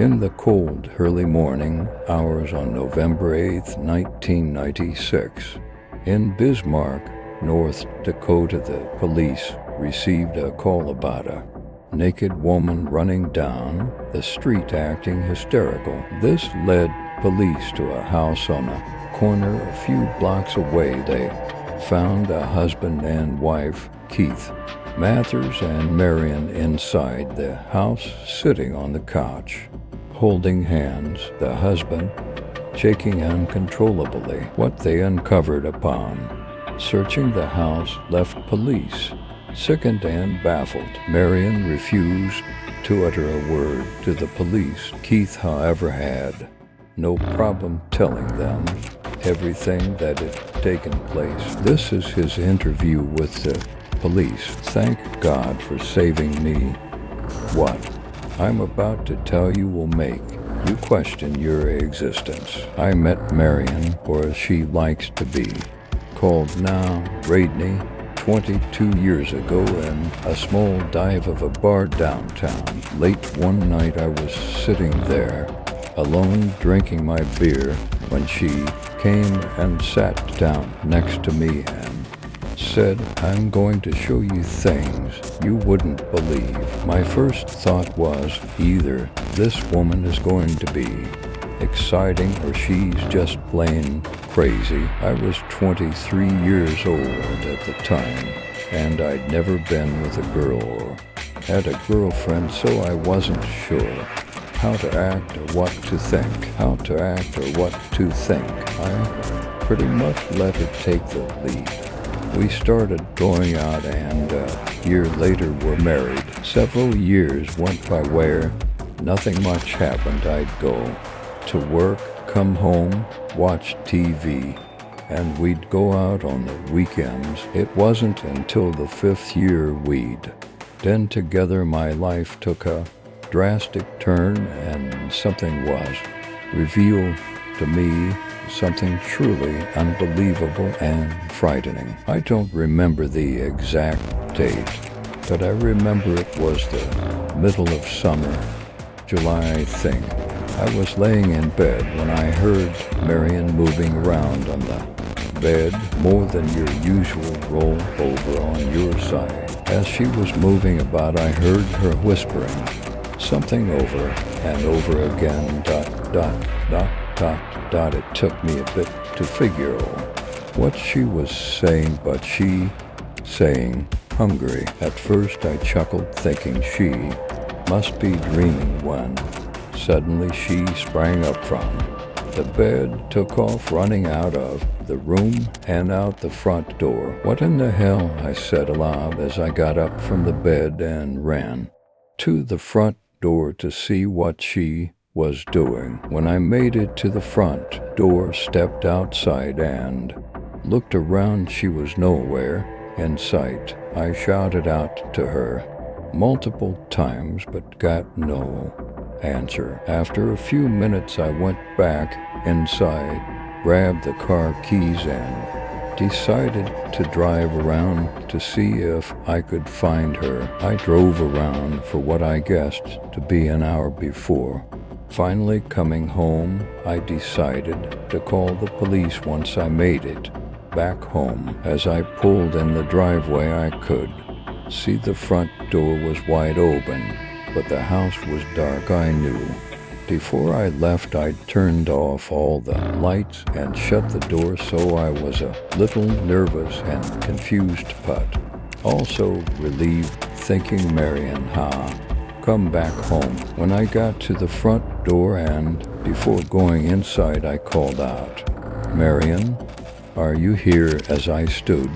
In the cold, early morning hours on November 8, 1996, in Bismarck, North Dakota, the police received a call about a naked woman running down the street acting hysterical. This led police to a house on a corner a few blocks away. They found a husband and wife, Keith Mathers and Marion, inside the house, sitting on the couch, holding hands, the husband shaking uncontrollably. What they uncovered upon searching the house left police sickened and baffled. Marion refused to utter a word to the police. Keith, however, had no problem telling them everything that had taken place. This is his interview with the police. "Thank God for saving me. What I'm about to tell you will make you question your existence. I met Marion, or as she likes to be called now, Radney, 22 years ago in a small dive of a bar downtown. Late one night I was sitting there, alone, drinking my beer, when she came and sat down next to me and said, 'I'm going to show you things you wouldn't believe.' My first thought was, either this woman is going to be exciting or she's just plain crazy. I was 23 years old at the time, and I'd never been with a girl or had a girlfriend, so I wasn't sure how to act or what to think. I pretty much let her take the lead. We started going out, and a year later were married. Several years went by where nothing much happened. I'd go to work, come home, watch TV, and we'd go out on the weekends. It wasn't until the 5th year we'd been together my life took a drastic turn, and something was revealed to me, something truly unbelievable and frightening. I don't remember the exact date, but I remember it was the middle of summer, July, I think. I was laying in bed when I heard Marion moving around on the bed, more than your usual roll over on your side. As she was moving about, I heard her whispering something over and over again, ... It took me a bit to figure what she was saying, but she saying hungry. At first I chuckled, thinking she must be dreaming, when suddenly she sprang up from the bed, took off running out of the room and out the front door. "What in the hell?" I said aloud as I got up from the bed and ran to the front door to see what she was doing. When I made it to the front door, stepped outside and looked around, she was nowhere in sight. I shouted out to her multiple times but got no answer. After a few minutes I went back inside, grabbed the car keys and decided to drive around to see if I could find her. I drove around for what I guessed to be an hour before. Finally coming home, I decided to call the police once I made it back home. As I pulled in the driveway, I could see the front door was wide open, but the house was dark. I knew before I left I'd turned off all the lights and shut the door, so I was a little nervous and confused, but also relieved, thinking Marion come back home. When I got to the front door and before going inside, I called out, "Marion, are you here?" As I stood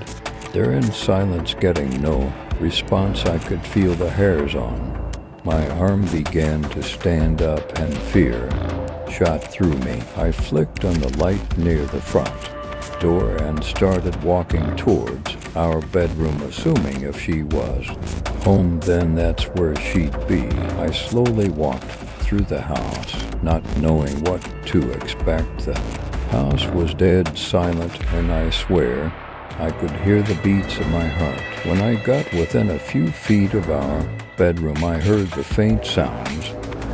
there in silence, getting no response, I could feel the hairs on my arm began to stand up and fear shot through me. I flicked on the light near the front door and started walking towards our bedroom, assuming if she was home, then that's where she'd be. I slowly walked through the house, not knowing what to expect. The house was dead silent, and I swear I could hear the beats of my heart. When I got within a few feet of our bedroom, I heard the faint sounds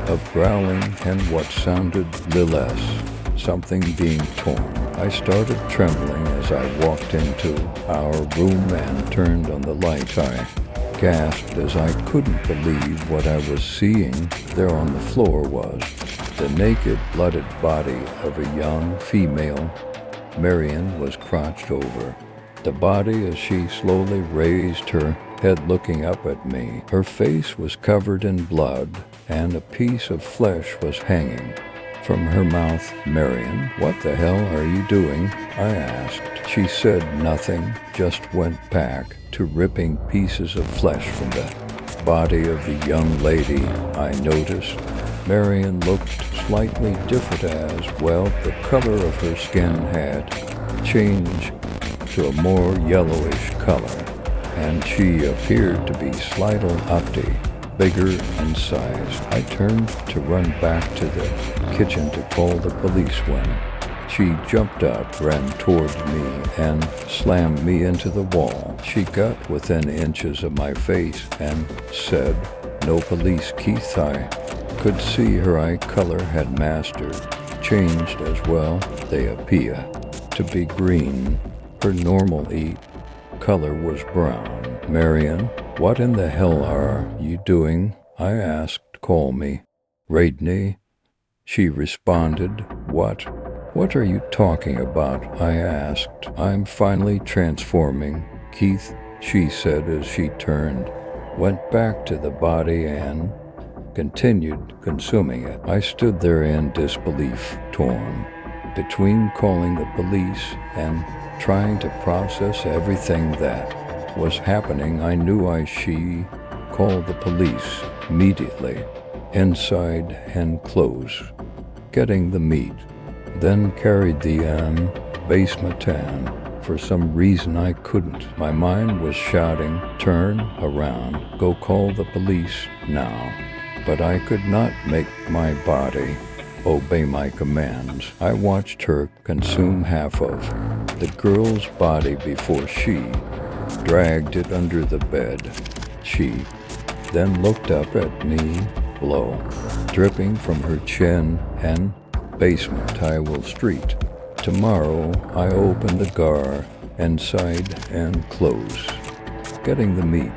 of growling and what sounded less, something being torn. I started trembling as I walked into our room and turned on the light. I gasped as I couldn't believe what I was seeing. There on the floor was the naked, blooded body of a young female. Marion was crouched over the body as she slowly raised her head, looking up at me. Her face was covered in blood, and a piece of flesh was hanging from her mouth. Marion, what the hell are you doing? I asked. She said nothing, just went back to ripping pieces of flesh from the body of the young lady. I noticed Marion looked slightly different as well. The color of her skin had changed to a more yellowish color, and she appeared to be slightly uppity, bigger in size. I turned to run back to the kitchen to call the police when she jumped up, ran towards me, and slammed me into the wall. She got within inches of my face and said, "No police, Keith." I could see her eye color had changed as well. They appear to be green. Her normal color was brown. Marion, what in the hell are you doing? I asked. Call me Radney. She responded. What are you talking about? I asked. I'm finally transforming, Keith, she said as she turned, went back to the body and continued consuming it. I stood there in disbelief, torn between calling the police and trying to process everything that was happening. I knew she called the police immediately, inside and close, getting the meat, then carried the basement and for some reason I couldn't. My mind was shouting, turn around, go call the police now. But I could not make my body obey my commands. I watched her consume half of the girl's body before she dragged it under the bed. She then looked up at me, blood dripping from her chin, and basement. I will street. Tomorrow I open the gar inside and close, getting the meat,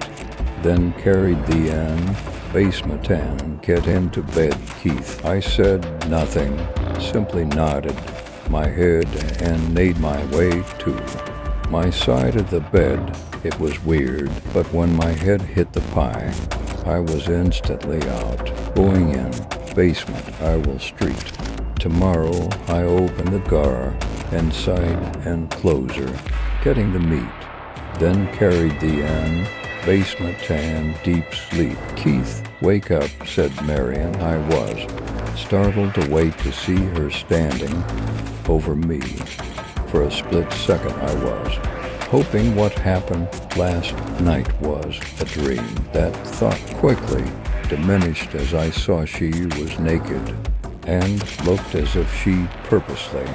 then carried the basement and get into bed, Keith. I said nothing, simply nodded my head and made my way to my side of the bed. It was weird, but when my head hit the pie, I was instantly out. Going in, basement, I will street. Tomorrow I open the gar inside and closer, getting the meat, then carried the basement and deep sleep. Keith, wake up, said Marion. I was startled to wake to see her standing over me. For a split second I was hoping what happened last night was a dream. That thought quickly diminished as I saw she was naked and looked as if she purposely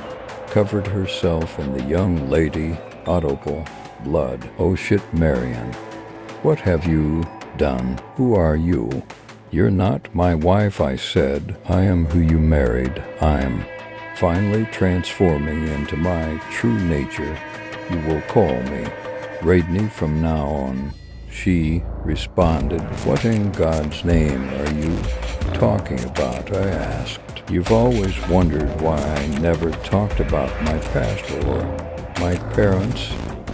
covered herself in the young lady audible blood. Oh shit, Marion. What have you done? Who are you? You're not my wife, I said. I am who you married. I'm finally transforming into my true nature. You will call me Radney from now on. She responded. What in God's name are you talking about? I asked. You've always wondered why I never talked about my past or my parents.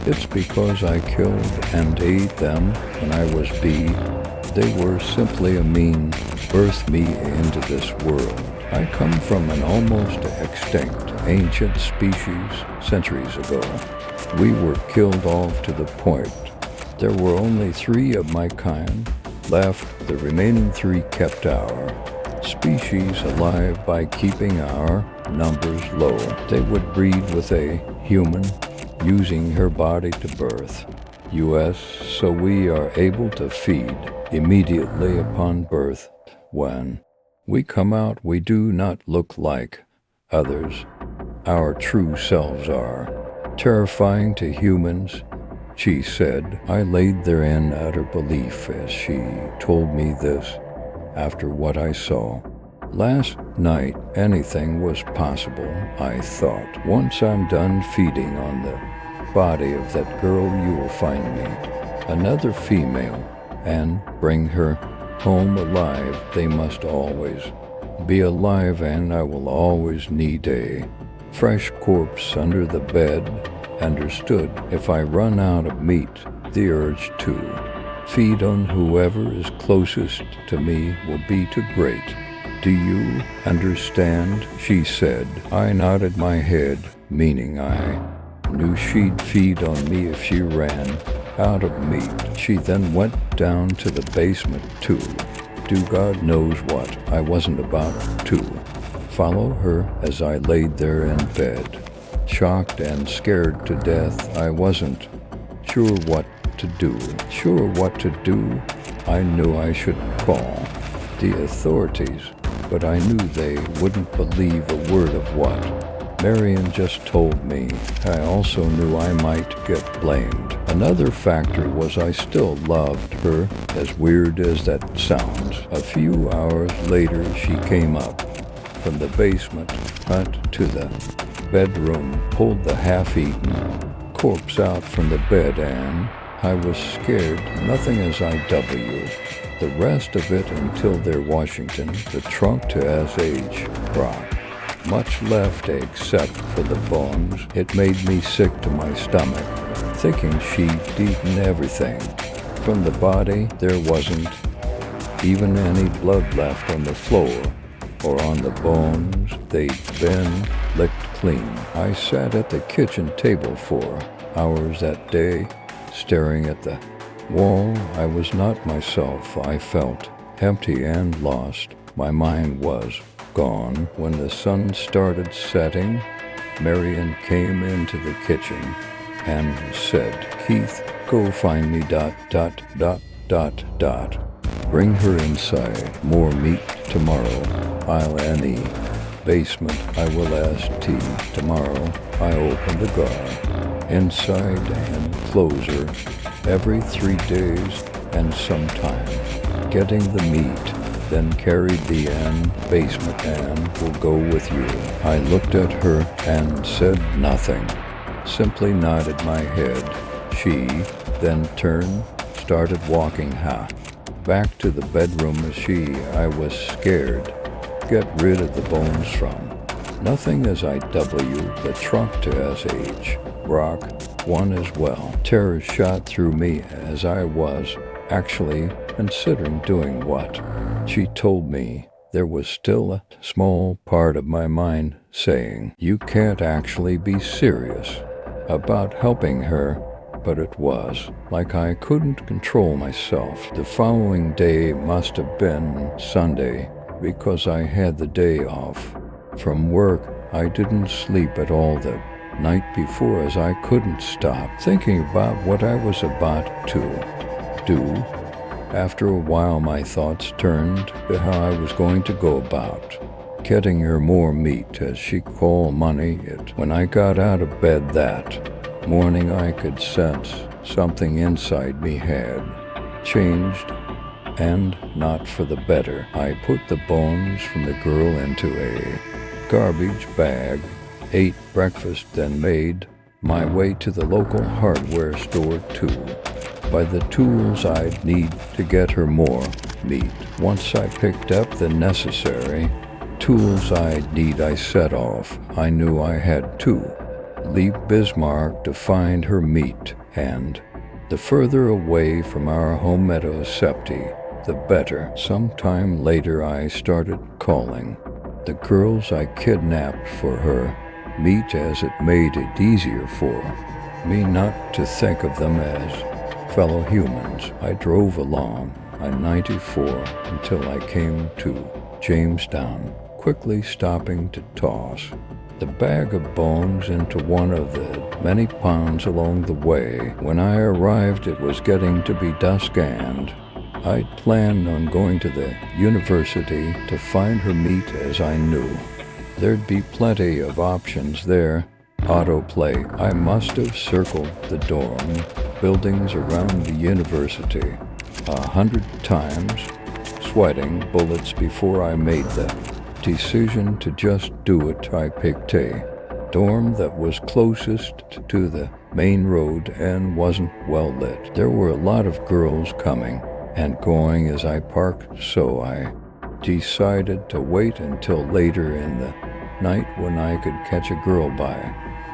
It's because I killed and ate them when I was B. They were simply a mean, birthed me into this world. I come from an almost extinct, ancient species centuries ago. We were killed off to the point there were only 3 of my kind left. The remaining 3 kept our species alive by keeping our numbers low. They would breed with a human, using her body to birth us, so we are able to feed immediately upon birth. When we come out, we do not look like others. Our true selves are terrifying to humans, she said. I laid there in utter belief as she told me this. After what I saw, Last night, anything was possible, I thought. Once I'm done feeding on the body of that girl, you will find me another female and bring her home alive. They must always be alive, and I will always need a fresh corpse under the bed. Understood. If I run out of meat, the urge to feed on whoever is closest to me will be too great. Do you understand? She said. I nodded my head, meaning I knew she'd feed on me if she ran out of meat. She then went down to the basement too. Do God knows what. I wasn't about to follow her as I laid there in bed, shocked and scared to death. I wasn't sure what to do. I knew I should call the authorities, but I knew they wouldn't believe a word of what Marion just told me. I also knew I might get blamed. Another factor was I still loved her, as weird as that sounds. A few hours later, she came up from the basement hut to the bedroom, pulled the half-eaten corpse out from the bed, and I was scared. Nothing as IW. The rest of it until their Washington, the trunk to SH rock. Much left except for the bones. It made me sick to my stomach, thinking she'd eaten everything. From the body, there wasn't even any blood left on the floor or on the bones. They'd been licked clean. I sat at the kitchen table for hours that day, staring at the wall. I was not myself. I felt empty and lost. My mind was gone. When the sun started setting, Marion came into the kitchen and said, Keith, go find me ... Bring her inside. More meat tomorrow. I'll any basement. I will ask tea tomorrow. I open the door inside and close her every 3 days and sometime. Getting the meat, then carried the basement and will go with you. I looked at her and said nothing, simply nodded my head. She then turned, started walking back to the bedroom. I was scared. Get rid of the bones from nothing as IW, the trunk to SH rock one as well. Terror shot through me as I was actually considering doing what she told me. There was still a small part of my mind saying, you can't actually be serious about helping her, but it was like I couldn't control myself. The following day must have been Sunday because I had the day off from work. I didn't sleep at all the night before as I couldn't stop thinking about what I was about to do. After a while, my thoughts turned to how I was going to go about getting her more meat, as she called money. When I got out of bed that morning, I could sense something inside me had changed, and not for the better. I put the bones from the girl into a garbage bag, ate breakfast, then made my way to the local hardware store to buy the tools I'd need to get her more meat. Once I picked up the necessary tools I'd need, I set off. I knew I had to leave Bismarck to find her meat, and the further away from our home at Osepti, the better. Sometime later, I started calling the girls I kidnapped for her meat, as it made it easier for me not to think of them as fellow humans. I drove along I-94 until I came to Jamestown, quickly stopping to toss the bag of bones into one of the many ponds along the way. When I arrived, it was getting to be dusk, and I'd planned on going to the university to find her meat, as I knew there'd be plenty of options there. Autoplay. I must have circled the dorm buildings around the university 100 times, sweating bullets before I made the decision to just do it, I picked a dorm that was closest to the main road and wasn't well lit. There were a lot of girls coming and going as I parked, so I decided to wait until later in the night when I could catch a girl by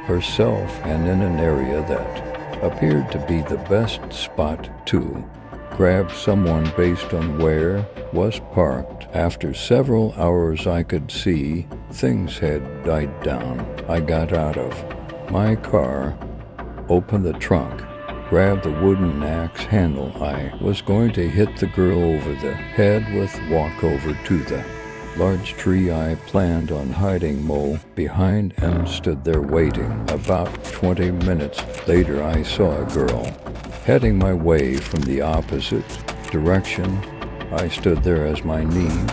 herself and in an area that appeared to be the best spot to grab someone based on where was parked. After several hours I could see things had died down. I got out of my car, opened the trunk, grabbed the wooden axe handle. I was going to hit the girl over the head with, walk over to the large tree I planned on hiding Mo behind and stood there waiting. About 20 minutes later I saw a girl heading my way from the opposite direction. I stood there as my knees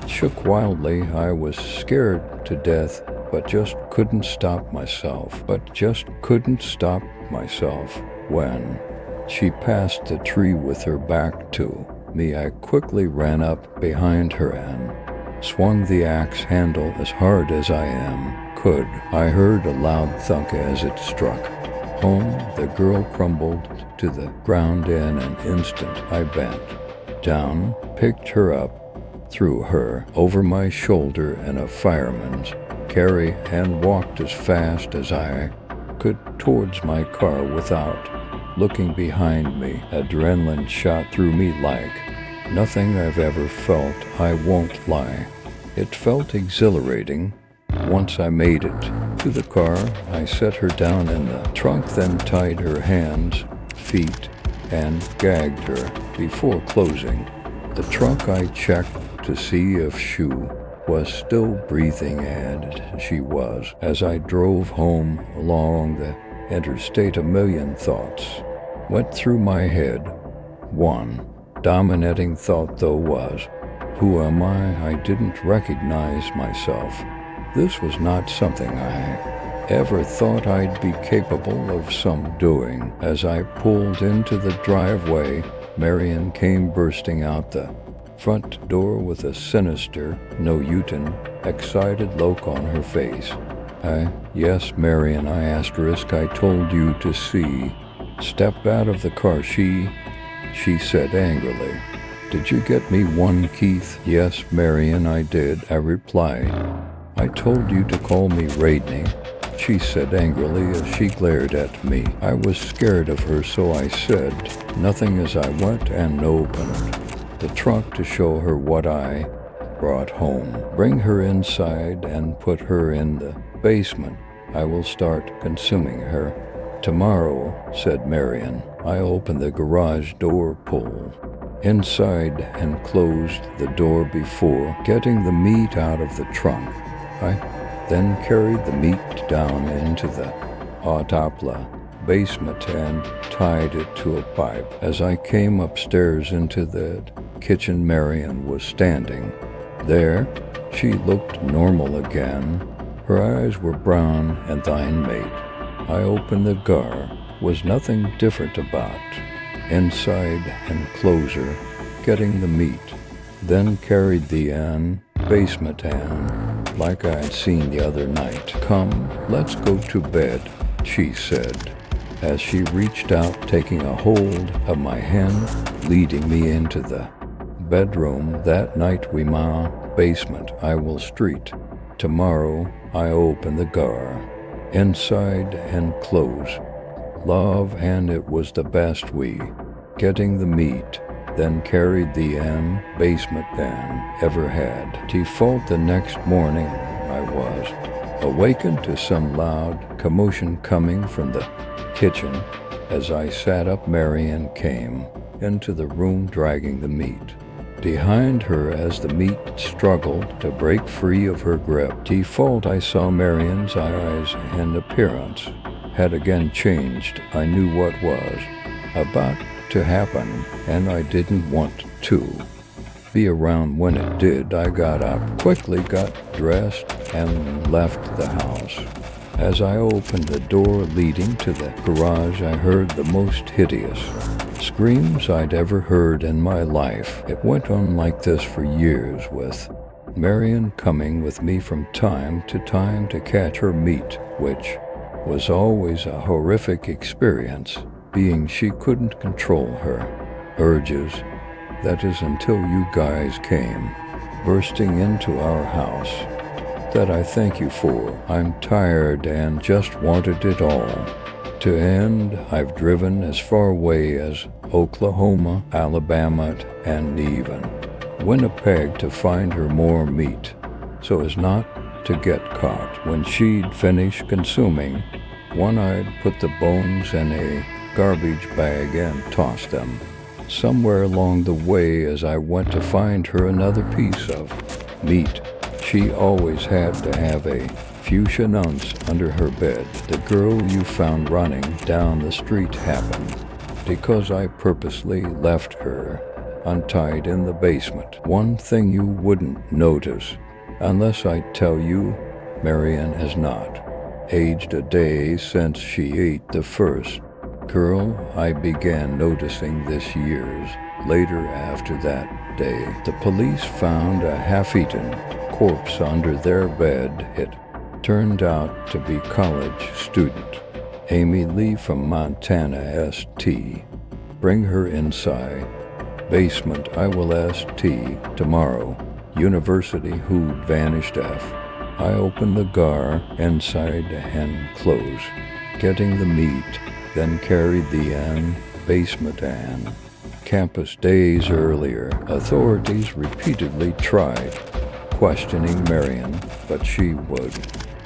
shook wildly. I was scared to death, but just couldn't stop myself. When she passed the tree with her back to me, I quickly ran up behind her and swung the axe handle as hard as I could. I heard a loud thunk as it struck home. The girl crumbled to the ground in an instant. I bent down, picked her up, threw her over my shoulder in a fireman's carry, and walked as fast as I could towards my car without looking behind me. Adrenaline shot through me like nothing I've ever felt. I won't lie. It felt exhilarating. Once I made it to the car, I set her down in the trunk, then tied her hands, feet, and gagged her. Before closing the trunk, I checked to see if she was still breathing, and she was. As I drove home along the interstate, a million thoughts went through my head. One dominating thought, though, was, who am I? I didn't recognize myself. This was not something I ever thought I'd be capable of some doing. As I pulled into the driveway, Marion came bursting out the front door with a sinister, no-Utin, excited look on her face. Yes, Marion, I asterisk, I told you to see. Step out of the car, she said angrily. Did you get me one, Keith? Yes, Marion, I did, I replied. I told you to call me Radney, she said angrily as she glared at me. I was scared of her, so I said nothing as I went and opened the trunk to show her what I brought home. Bring her inside and put her in the basement. I will start consuming her tomorrow, said Marion. I opened the garage door, pulled inside, and closed the door before getting the meat out of the trunk. I then carried the meat down into the autopla basement and tied it to a pipe. As I came upstairs into the kitchen, Marion was standing there. She looked normal again. Her eyes were brown and thine mate. I opened the gar. Was nothing different about inside and closer, getting the meat. Then carried the basement like I had seen the other night. Come, let's go to bed, she said, as she reached out, taking a hold of my hand, leading me into the bedroom. That night we basement, I will street. Tomorrow I open the gar, inside and close. Love, and it was the best we getting the meat, then carried the basement ever had. Default the next morning, I was awakened to some loud commotion coming from the kitchen. As I sat up, Marion came into the room dragging the meat behind her as the meat struggled to break free of her grip. Default, I saw Marion's eyes and appearance had again changed. I knew what was about to happen, and I didn't want to be around when it did. I got up, quickly got dressed, and left the house. As I opened the door leading to the garage, I heard the most hideous screams I'd ever heard in my life. It went on like this for years, with Marion coming with me from time to catch her meat, which was always a horrific experience, being she couldn't control her urges. That is until you guys came, bursting into our house. That I thank you for. I'm tired and just wanted it all to end. I've driven as far away as Oklahoma, Alabama, and even Winnipeg to find her more meat, so as not to get caught. When she'd finished consuming one, I'd put the bones in a garbage bag and toss them somewhere along the way as I went to find her another piece of meat. She always had to have a fuchsia nuns under her bed. The girl you found running down the street happened because I purposely left her untied in the basement. One thing you wouldn't notice unless I tell you, Marion has not aged a day since she ate the first girl. I began noticing this years later. After that day, the police found a half-eaten corpse under their bed. It turned out to be college student Amy Lee from Montana. St. Bring her inside basement. I will St. tomorrow. University who'd vanished. I opened the gar inside and closed, getting the meat, then carried the basement and campus. Days earlier, authorities repeatedly tried questioning Marion, but she would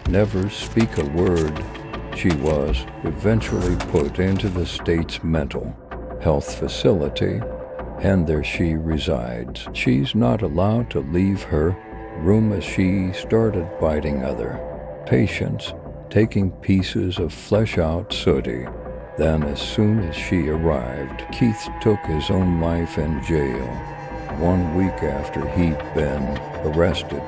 never speak a word. She was eventually put into the state's mental health facility, and there she resides. She's not allowed to leave her room as she started biting other patients, taking pieces of flesh out sooty. Then as soon as she arrived, Keith took his own life in jail 1 week after he'd been arrested.